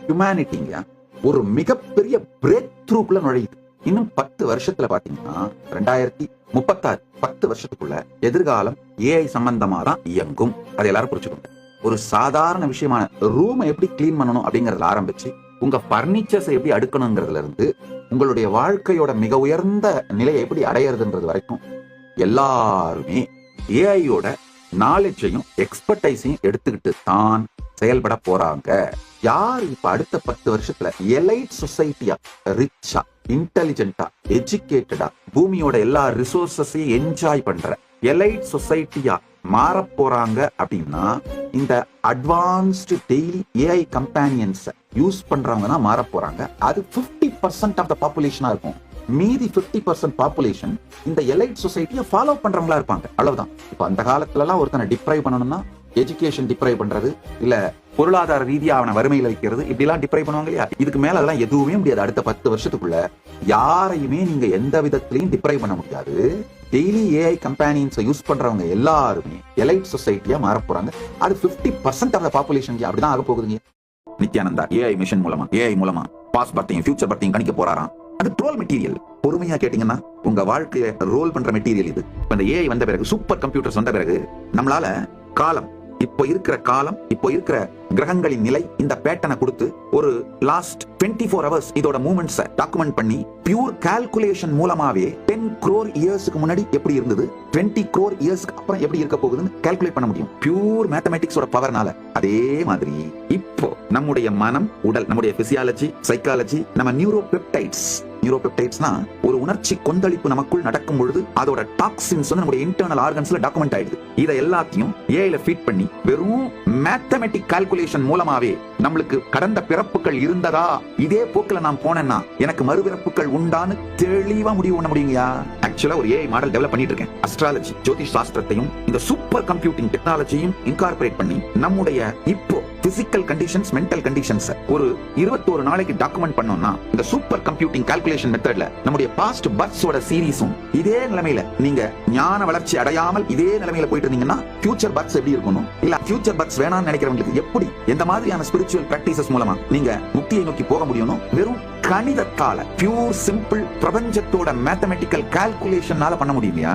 ஹியூமனிட்டிங்க ஒரு மிகப்பெரிய பிரேக் த்ரூக்குள்ள நுழையுது. இன்னும் 10 வருஷத்துல பாத்தீங்கன்னா 2036 10 வருஷத்துக்குள்ள எதிர்காலம் ஏஐ சம்பந்தமா தான் இயங்கும். அதை எல்லாரும் புரிச்சுக்கோங்க. ஒரு சாதாரண விஷயமான ரூமை எப்படி கிளீன் பண்ணணும் அப்படிங்கறதுல ஆரம்பிச்சு உங்க பர்னிச்சர்ஸ் எப்படி அடுக்கணுங்கிறதுல இருந்து உங்களுடைய வாழ்க்கையோட மிக உயர்ந்த நிலையை எப்படி அடையிறதுன்றது வரைக்கும் எல்லாருமே ஏஐயோட நாலேஜையும் எக்ஸ்பர்டைஸையும் எடுத்துக்கிட்டு தான் செயல்பட போறாங்க. யார் இப்ப அடுத்த 10 வருஷத்துல எலைட் சொசைட்டியா, ரிச்சா, இன்டெலிஜென்டா, எஜுகேட்டடா, பூமியோட எல்லா ரிசோர்சஸையும் என்ஜாய் பண்ற எலைட் சொசைட்டியா மாற போறாங்க அப்படின்னா இந்த advanced daily AI companions use பண்றவங்க தான் மாற போறாங்க. அது 50% ஆஃப் த பாப்புலேஷனா இருக்கும். மீதி 50% பாப்புலேஷன் இந்த எலைட் சொசைட்டியை ஃபாலோ பண்றவங்களா இருப்பாங்க. அவ்வளவுதான். இப்ப அந்த காலத்துல எல்லாம் ஒருத்தனை டிப்ரைவ் பண்ணணும்னா எஜுகேஷன் டிப்ரைவ் பண்றது, இல்ல பொருளாதார ரீதியா அவனை வறுமையில வைக்கிறது, இப்படி எல்லாம் டிப்ரைவ் பண்ணுவாங்க இல்லையா? இதுக்கு மேல அதெல்லாம் எதுவுமே முடியாது. அடுத்த 10 வருஷத்துக்குள்ள யாரையுமே நீங்க எந்த விதத்திலையும் டிப்ரைவ் பண்ண முடியாது. டெய்லி ஏஐ கம்பெனிஸ் யூஸ் பண்றவங்க எல்லாருமே எலைட் சொசைட்டியா மாற போறாங்க. அது 50% ஆஃப் த பாப்புலேஷன் அப்படிதான் ஆக போகுதுங்க. நித்யானந்தா ஏஐ மிஷன் மூலமா, ஏஐ மூலமா பாஸ் பர்த்தையும் ஃபியூச்சர் பர்த்தையும் கணிக்க போறாராம். அது ட்ரோல் மெட்டீரியல். பொறுமையா கேட்டீங்கன்னா உங்க வாழ்க்கையை ரோல் பண்ற மெட்டீரியல் இது. இந்த ஏஐ வந்த பிறகு, சூப்பர் கம்ப்யூட்டர்ஸ் வந்த பிறகு நம்மளால காலம், இப்போ இருக்கிற காலம், இப்போ இருக்கிற கிரகங்களின் நிலை, இந்த பேட்டர்னை கொடுத்து ஒரு லாஸ்ட் 24 hours இதோட மூவ்மெண்ட்ஸ் டாக்குமெண்ட் பண்ணி பியூர் கால்குலேஷன் மூலமாவே 10 crore இயர்ஸ்க்கு முன்னாடி எப்படி இருந்தது, 20 crore இயர்ஸ்க்கு அப்புறம் எப்படி இருக்க போகுதுன்னு கால்குலேட் பண்ண முடியும். பியூர் மேத்தமெட்டிக்ஸோட பவர்னால. அதே மாதிரி இப்போ நம்முடைய மனம், உடல், நம்முடைய பிசியாலஜி, சைக்காலஜி, நம்ம நியூரோபெப்டைட்ஸ்னா ஒரு உணர்ச்சி கொந்தளிப்பு நமக்குள் நடக்கும் பொழுது அதோட டாக்ஸின்ஸ் வந்து நம்முடைய இன்டர்னல் ஆர்கன்ஸ்ல டாக்குமெண்ட் ஆயிடுது. இதை எல்லாத்தையும் ஏஐல ஃபீட் பண்ணி வெறும் மேத்தமெட்டிக் கால்குலேஷன் மூலமாவே நம்மளுக்கு கடந்த பிறப்புகள் இருந்ததா, இதே போக்குல நான் போனேன்னா எனக்கு மறுபிறப்புகள் உண்டான்னு தெளிவா முடிவு பண்ண முடியுங்கயா. ஆக்சுவலா ஒரு ஏஐ மாடல் டெவலப் பண்ணிட்டு இருக்கேன். அஸ்ட்ராலஜி, ஜோதிஷ் சாஸ்திரத்தையும் இந்த சூப்பர் கம்ப்யூட்டிங் டெக்னாலஜியும் இன்கார்பரேட் பண்ணி நம்முடைய இப்போ பிசிக்கல் கண்டிஷன்ஸ், மென்டல் கண்டிஷன்ஸ் ஒரு 21 நாளைக்கு டாக்குமெண்ட் பண்ணோம்னா இந்த சூப்பர் கம்ப்யூட்டிங் கால்குலேஷன் மெத்தட்ல நம்முடைய பாஸ்ட் பர்த்ஸோட சீரிஸும் இதே நிலைமையில நீங்க ஞான வளர்ச்சி அடையாமல் இதே நிலைமையில போயிட்டு இருந்தீங்கன்னா ஃபியூச்சர் பர்த்ஸ் எப்படி இருக்கணும், இல்ல ஃபியூச்சர் பர்த்ஸ் வேணாம்னு நினைக்கிறவங்களுக்கு எப்படி, எந்த மாதிரியான ஸ்பிரிச்சுவல் பிராக்டிசஸ் மூலமா நீங்க முக்தியை நோக்கி போக முடியும், வெறும் கணிதத்தால, பியூர் சிம்பிள் பிரபஞ்சத்தோட மேத்தமெட்டிக்கல் கால்குலேஷனால பண்ண முடியுமையா?